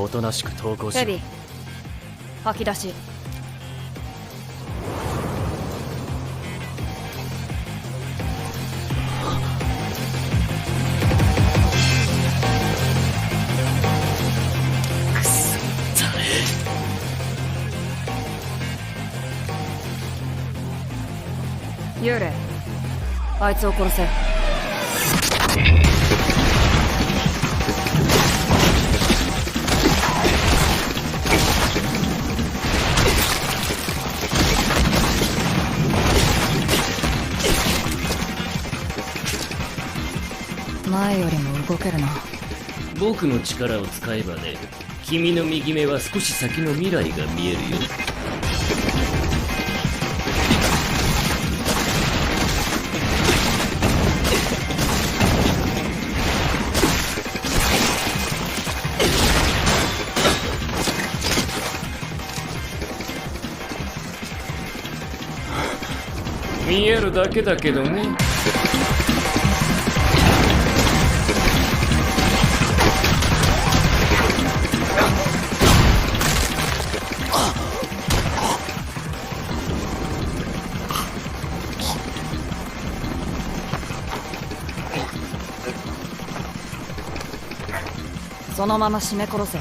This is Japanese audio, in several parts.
おとなしく投稿しろ。ヘビ吐き出し。くすったれ。幽霊、あいつを殺せ。前よりも動けるな。僕の力を使えばね、君の右目は少し先の未来が見えるよ。見えるだけだけどね。そのまま絞め殺せ。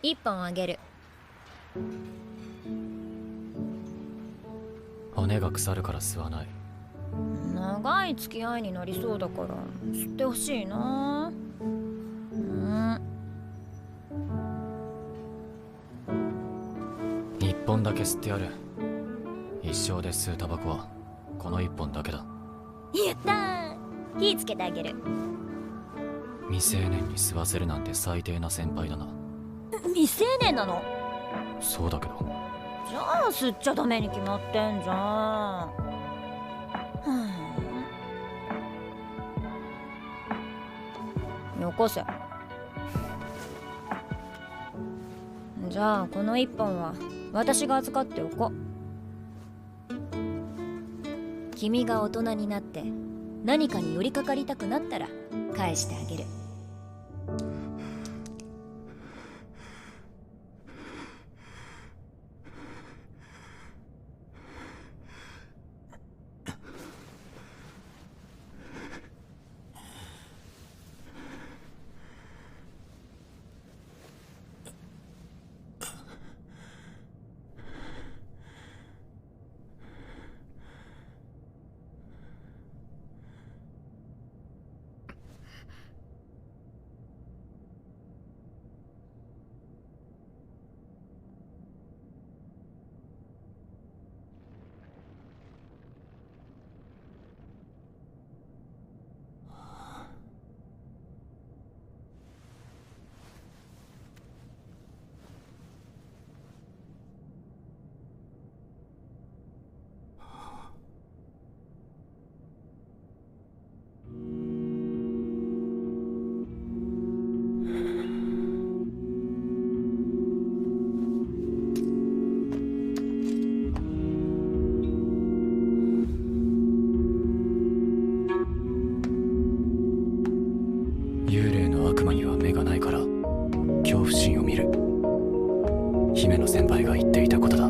1本あげる。骨が腐るから吸わない。長い付き合いになりそうだから吸ってほしいな。一本だけ吸ってやる。一生で吸うタバコはこの一本だけだ。やったー。火つけてあげる。未成年に吸わせるなんて最低な先輩だな。未成年なの？そうだけど。じゃあ吸っちゃダメに決まってんじゃん。よこせ。じゃあこの一本は私が預かっておこう。君が大人になって何かに寄りかかりたくなったら返してあげる。幽霊の悪魔には目がないから恐怖心を見る。姫の先輩が言っていたことだ。